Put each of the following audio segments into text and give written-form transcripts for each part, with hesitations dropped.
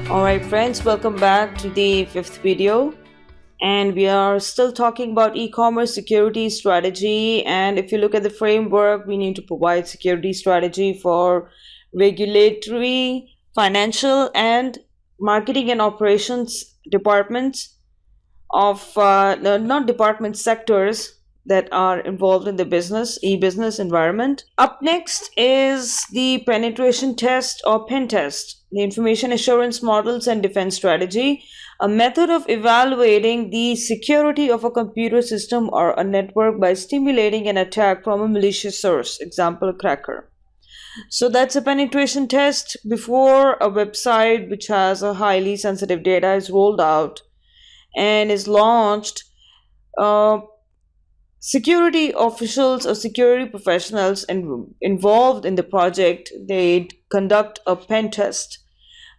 Alright friends, welcome back to the fifth video, and we are still talking about e-commerce security strategy. And if you look at the framework, we need to provide security strategy for regulatory, financial, and marketing and operations departments of not department sectors that are involved in the e-business environment. Up next is the penetration test or pen test, the information assurance models and defense strategy, a method of evaluating the security of a computer system or a network by stimulating an attack from a malicious source, example, a cracker. So that's a penetration test before a website which has a highly sensitive data is rolled out and is launched. Security officials or security professionals involved in the project, they conduct a pen test.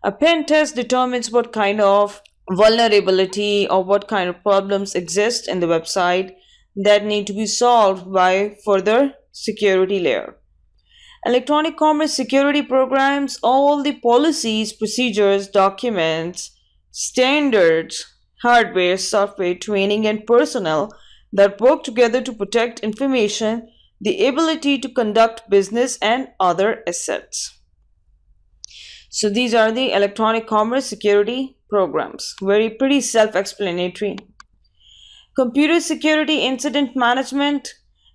A pen test determines what kind of vulnerability or what kind of problems exist in the website that need to be solved by further security layer. Electronic commerce security programs all the policies, procedures, documents, standards, hardware, software, training, and personnel that work together to protect information, the ability to conduct business, and other assets. So these are the electronic commerce security programs. Very pretty self-explanatory. Computer security incident management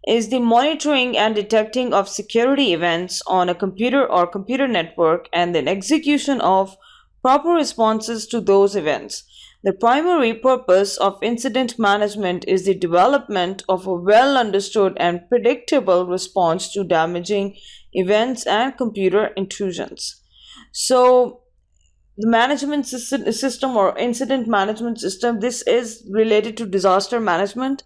is the monitoring and detecting of security events on a computer or computer network and then execution of proper responses to those events. The primary purpose of incident management is the development of a well understood and predictable response to damaging events and computer intrusions. So, the management system or incident management system, this is related to disaster management.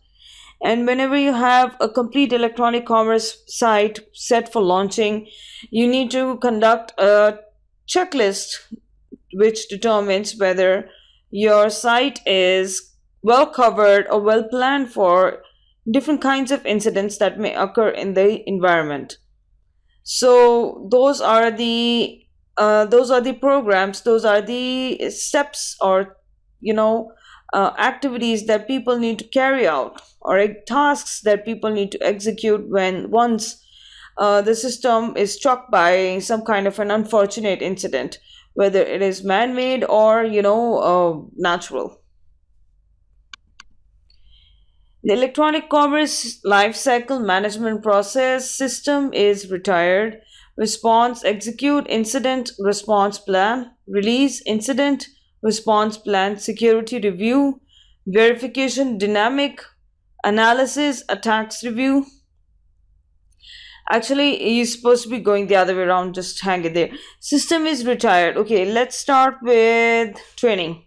And whenever you have a complete electronic commerce site set for launching, you need to conduct a checklist which determines whether your site is well covered or well planned for different kinds of incidents that may occur in the environment. So those are the programs, those are the steps or activities that people need to carry out, or tasks that people need to execute once the system is struck by some kind of an unfortunate incident, whether it is man-made or natural. The electronic commerce lifecycle management process system is retired. Response, execute incident response plan, release incident response plan, security review, verification, dynamic analysis, attacks review. Actually, you're supposed to be going the other way around, just hang it there. System is retired. Okay, let's start with training.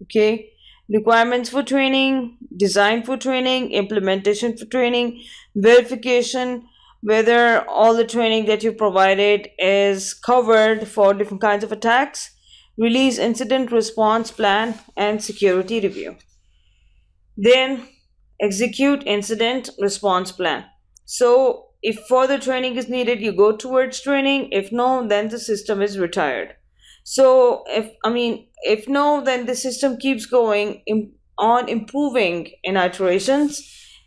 Okay, requirements for training, design for training, implementation for training, verification, whether all the training that you provided is covered for different kinds of attacks, release incident response plan, and security review. Then execute incident response plan. So if further training is needed, you go towards training. If no, then the system is retired. So if no, then the system keeps going on improving in iterations.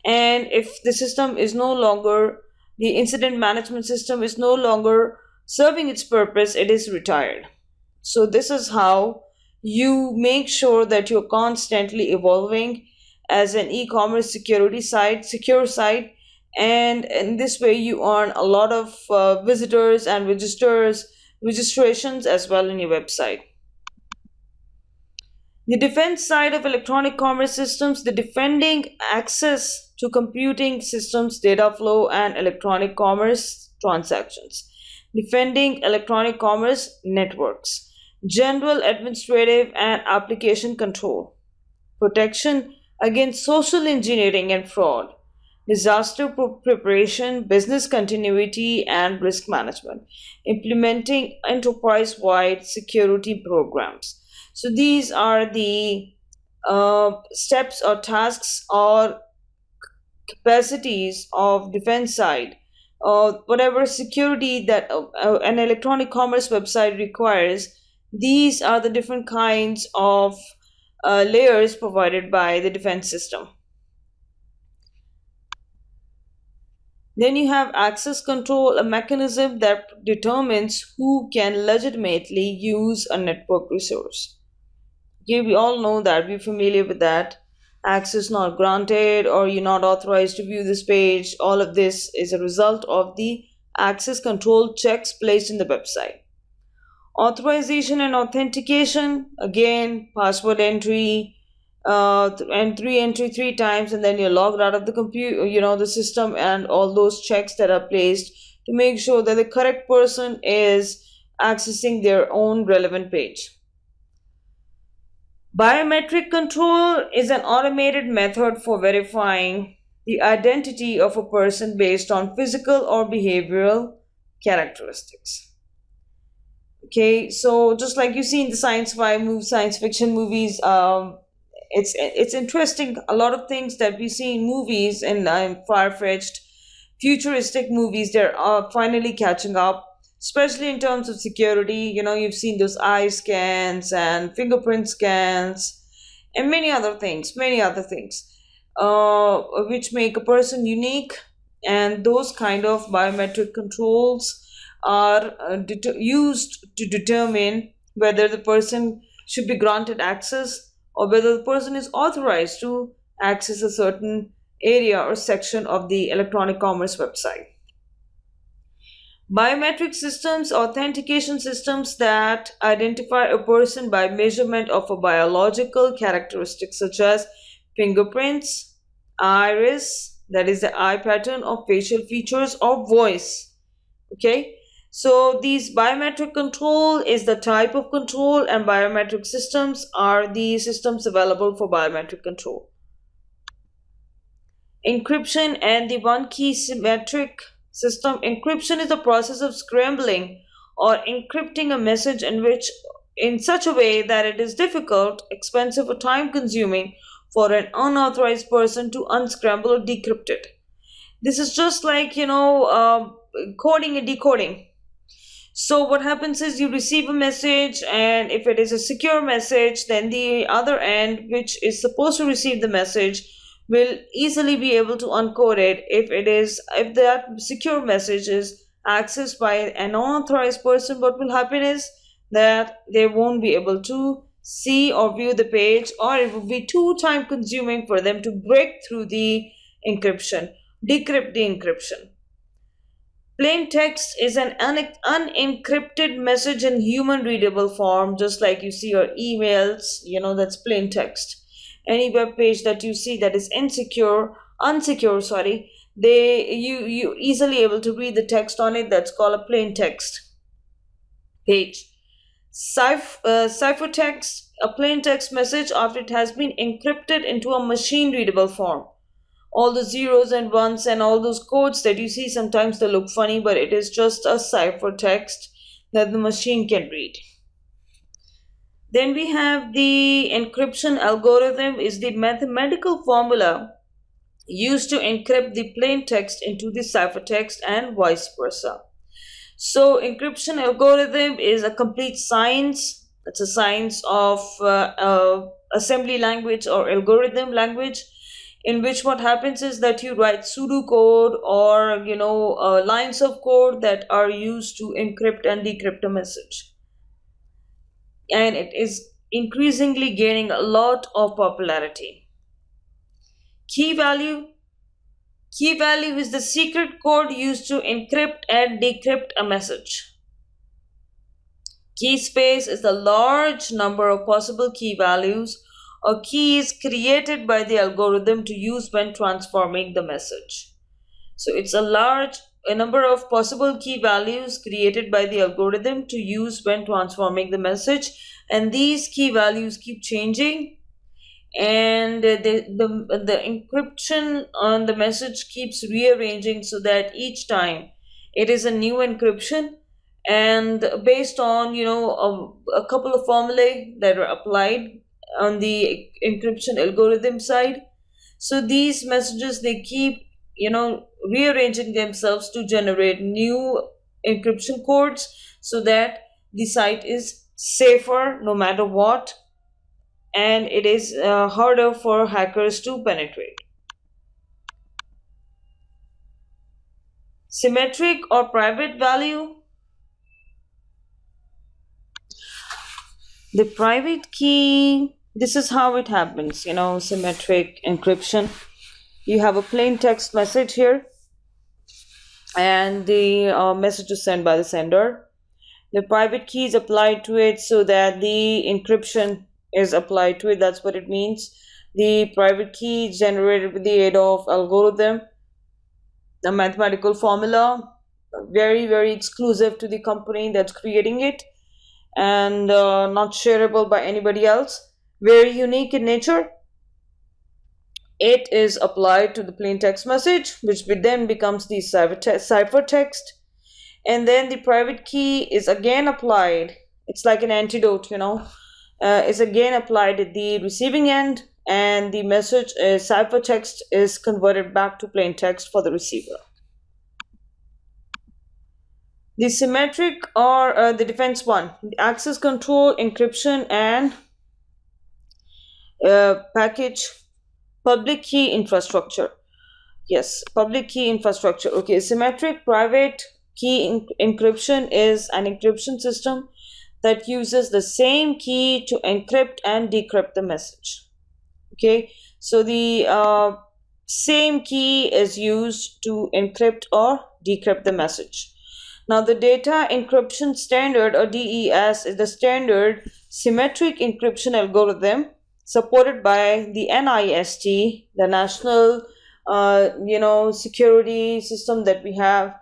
And if the system is no longer, the incident management system is no longer serving its purpose, it is retired. So this is how you make sure that you're constantly evolving as an e-commerce secure site, and in this way you earn a lot of visitors and registrations as well in your website. The defense side of electronic commerce systems, the defending access to computing systems, data flow, and electronic commerce transactions, defending electronic commerce networks, general administrative and application control, protection against social engineering and fraud, disaster preparation, business continuity, and risk management, implementing enterprise-wide security programs. So these are the steps or tasks or capacities of defense side, or whatever security that an electronic commerce website requires. These are the different kinds of layers provided by the defense system. Then you have access control, a mechanism that determines who can legitimately use a network resource. Okay, we all know that, we're familiar with that. Access not granted, or you're not authorized to view this page. All of this is a result of the access control checks placed in the website. Authorization and authentication, again, password entry, and three entry three times, and then you're logged out of the computer, the system, and all those checks that are placed to make sure that the correct person is accessing their own relevant page. Biometric control is an automated method for verifying the identity of a person based on physical or behavioral characteristics. Okay, so just like you see in the science fiction movies, it's interesting. A lot of things that we see in movies and far-fetched, futuristic movies, they're finally catching up, especially in terms of security. You've seen those eye scans and fingerprint scans and many other things, which make a person unique. And those kind of biometric controls are used to determine whether the person should be granted access, or whether the person is authorized to access a certain area or section of the electronic commerce website. Biometric systems, authentication systems that identify a person by measurement of a biological characteristic such as fingerprints, iris, that is the eye pattern, or facial features, or voice. Okay, so these biometric control is the type of control, and biometric systems are the systems available for biometric control. Encryption and the one key symmetric system. Encryption is the process of scrambling or encrypting a message in such a way that it is difficult, expensive, or time consuming for an unauthorized person to unscramble or decrypt it. This is just like, coding and decoding. So what happens is you receive a message, and if it is a secure message, then the other end, which is supposed to receive the message, will easily be able to uncode it. If that secure message is accessed by an unauthorized person, what will happen is that they won't be able to see or view the page, or it will be too time consuming for them to break through the encryption, decrypt the encryption. Plain text is an unencrypted message in human readable form, just like you see your emails, that's plain text. Any web page that you see that is unsecure, sorry, you easily able to read the text on it. That's called a plain text page. Ciphertext, a plain text message after it has been encrypted into a machine readable form. All the zeros and ones and all those codes that you see, sometimes they look funny, but it is just a ciphertext that the machine can read. Then we have the encryption algorithm, is the mathematical formula used to encrypt the plain text into the ciphertext and vice versa. So encryption algorithm is a complete science. It's a science of assembly language or algorithm language, in which what happens is that you write pseudocode or lines of code that are used to encrypt and decrypt a message, and it is increasingly gaining a lot of popularity. Key value is the secret code used to encrypt and decrypt a message. Key space is the large number of possible key values or keys created by the algorithm to use when transforming the message. So it's a number of possible key values created by the algorithm to use when transforming the message, and these key values keep changing, and the encryption on the message keeps rearranging so that each time it is a new encryption, and based on a couple of formulae that are applied on the encryption algorithm side. So these messages, they keep rearranging themselves to generate new encryption codes so that the site is safer no matter what, and it is harder for hackers to penetrate. Symmetric or private value. The private key, this is how it happens, symmetric encryption. You have a plain text message here, and the message is sent by the sender. The private key is applied to it so that the encryption is applied to it. That's what it means. The private key is generated with the aid of algorithm, a mathematical formula, very, very exclusive to the company that's creating it, and not shareable by anybody else. Very unique in nature. It is applied to the plain text message, which then becomes the ciphertext. And then the private key is again applied. It's like an antidote, is again applied at the receiving end, and the message ciphertext is converted back to plain text for the receiver. The symmetric or the defense one, the access control, encryption, and package public key infrastructure. Yes, public key infrastructure. Okay, symmetric private key encryption is an encryption system that uses the same key to encrypt and decrypt the message. Okay, so the same key is used to encrypt or decrypt the message. Now, the data encryption standard, or DES, is the standard symmetric encryption algorithm supported by the NIST, the national security system that we have,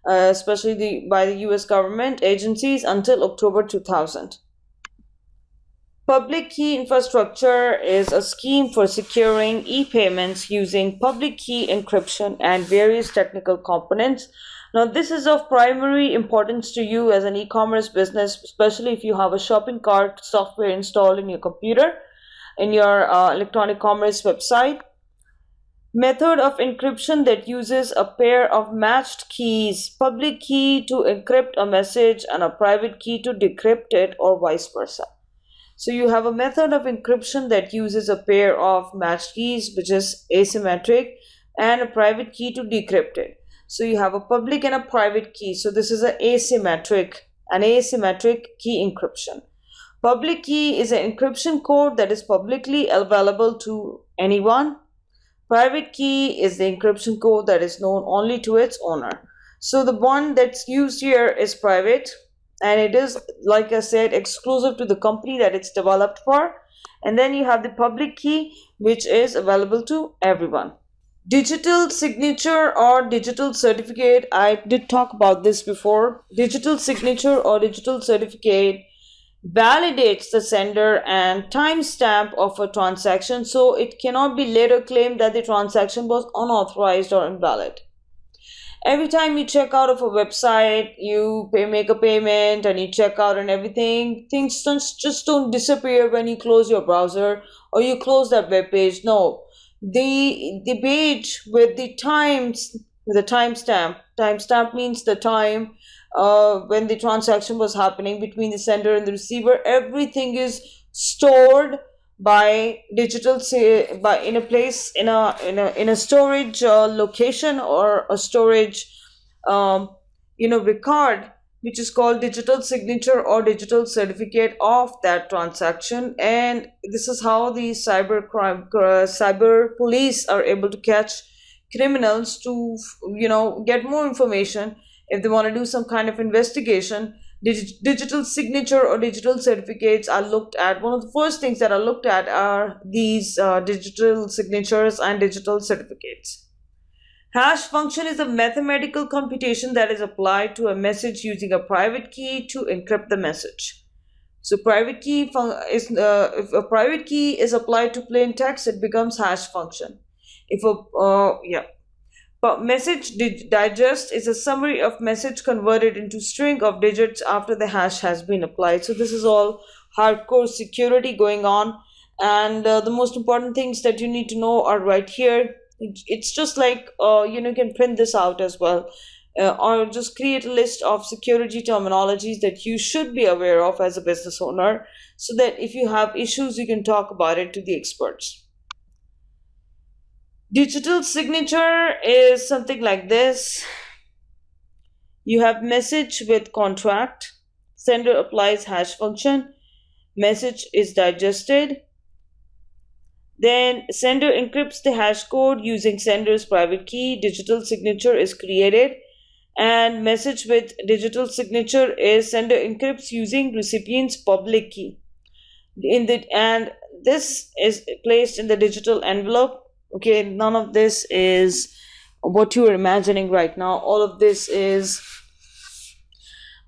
especially by the US government agencies, until October 2000. Public key infrastructure is a scheme for securing e-payments using public key encryption and various technical components. Now, this is of primary importance to you as an e-commerce business, especially if you have a shopping cart software installed in your computer, in your electronic commerce website. Method of encryption that uses a pair of matched keys, public key to encrypt a message and a private key to decrypt it, or vice versa. So you have a method of encryption that uses a pair of matched keys, which is asymmetric, and a private key to decrypt it. So you have a public and a private key. So this is an asymmetric key encryption. Public key is an encryption code that is publicly available to anyone. Private key is the encryption code that is known only to its owner. So the one that's used here is private, and it is, like I said, exclusive to the company that it's developed for. And then you have the public key, which is available to everyone. Digital signature or digital certificate, I did talk about this before. Digital signature or digital certificate validates the sender and timestamp of a transaction, so it cannot be later claimed that the transaction was unauthorized or invalid. Every time you check out of a website, you make a payment and you check out and everything, things just don't disappear when you close your browser or you close that web page. No, the page with the timestamp means the time when the transaction was happening between the sender and the receiver. Everything is stored by digital, in a place, in a storage location, or a storage record, which is called digital signature or digital certificate of that transaction. And this is how the cyber police are able to catch criminals to get more information. If they want to do some kind of investigation, digital signature or digital certificates are looked at. One of the first things that are looked at are these digital signatures and digital certificates. Hash function is a mathematical computation that is applied to a message using a private key to encrypt the message. So private key if a private key is applied to plain text, it becomes hash function. But message digest is a summary of message converted into string of digits after the hash has been applied. So this is all hardcore security going on, and the most important things that you need to know are right here. It's just like you can print this out as well. or just create a list of security terminologies that you should be aware of as a business owner, so that if you have issues, you can talk about it to the experts. Digital signature is something like this. You have message with contract, sender applies hash function, message is digested, then sender encrypts the hash code using sender's private key, digital signature is created, and message with digital signature is sender encrypts using recipient's public key. And this is placed in the digital envelope. Okay, none of this is what you are imagining right now. All of this is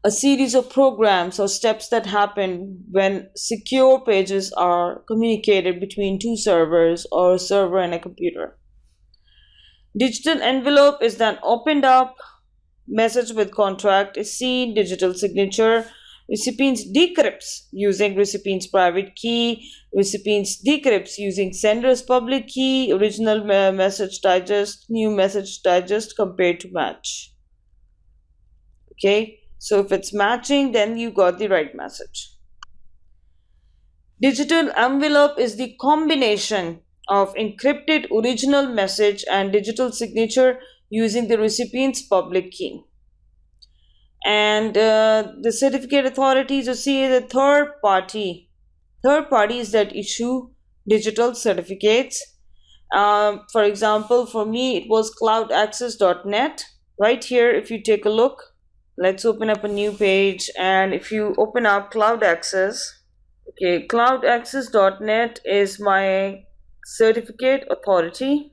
a series of programs or steps that happen when secure pages are communicated between two servers or a server and a computer. Digital envelope is then opened up, message with contract is seen, digital signature, recipients decrypts using recipient's private key, recipients decrypts using sender's public key, original message digest, new message digest, compared to match. Okay, so if it's matching, then you got the right message. Digital envelope is the combination of encrypted original message and digital signature using the recipient's public key. And the certificate authorities, you see, the third parties that issue digital certificates. For example, for me, it was cloudaccess.net. Right here, if you take a look, let's open up a new page. And if you open up Cloud Access, okay, cloudaccess.net is my certificate authority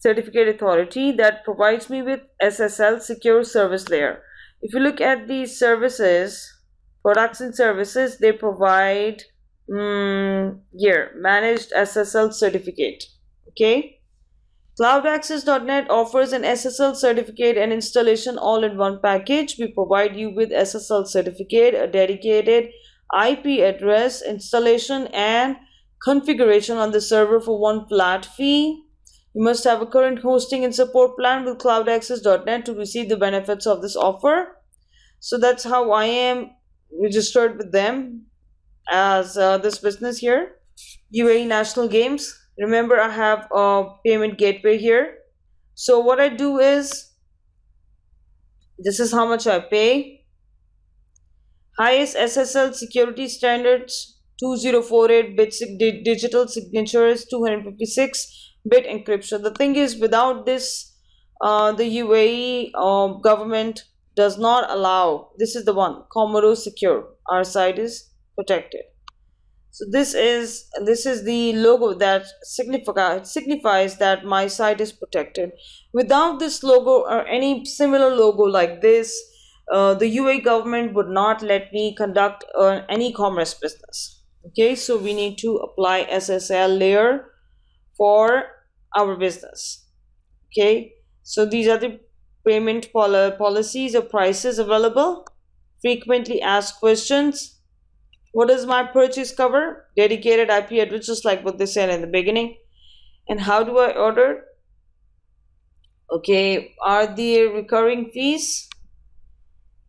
that provides me with SSL, secure service layer. If you look at these services, products and services, they provide here managed SSL certificate. Okay, cloudaccess.net offers an SSL certificate and installation all in one package. We provide you with SSL certificate, a dedicated IP address, installation and configuration on the server for one flat fee. You must have a current hosting and support plan with cloudaccess.net to receive the benefits of this offer. So that's how I am registered with them as this business here. UAE National Games. Remember, I have a payment gateway here. So what I do is, this is how much I pay. Highest SSL security standards, 2048-bit digital signatures, 256-bit encryption. The thing is, without this, the UAE government does not allow. This is the one, Comoros Secure. Our site is protected. So this is the logo that signifies that my site is protected. Without this logo or any similar logo like this, the UAE government would not let me conduct an e-commerce business. Okay, so we need to apply SSL layer for our business. Okay, so these are the payment policies or prices available. Frequently asked questions. What does my purchase cover? Dedicated IP address, just like what they said in the beginning. And how do I order? Okay, are there recurring fees?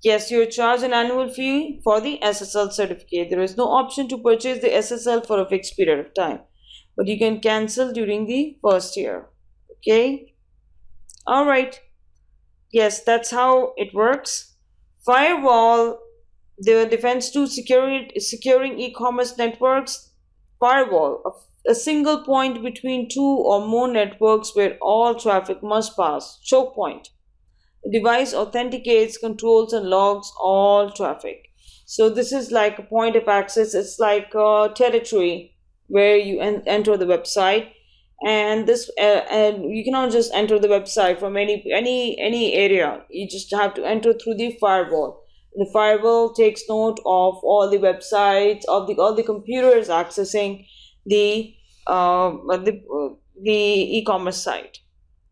Yes, you are charged an annual fee for the SSL certificate. There is no option to purchase the SSL for a fixed period of time, but you can cancel during the first year. Okay, all right. Yes, that's how it works. Firewall, the defense to securing e-commerce networks. Firewall, a single point between two or more networks where all traffic must pass. Choke point. The device authenticates, controls, and logs all traffic. So this is like a point of access. It's like a territory where you enter the website, and this and you cannot just enter the website from any area. You just have to enter through the firewall. The firewall takes note of all the websites of all the computers accessing the e-commerce site.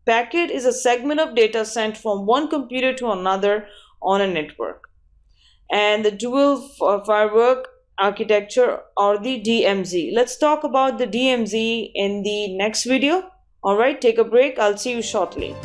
Packet is a segment of data sent from one computer to another on a network. And the dual firewall architecture, or the DMZ. Let's talk about the DMZ in the next video. All right, take a break. I'll see you shortly.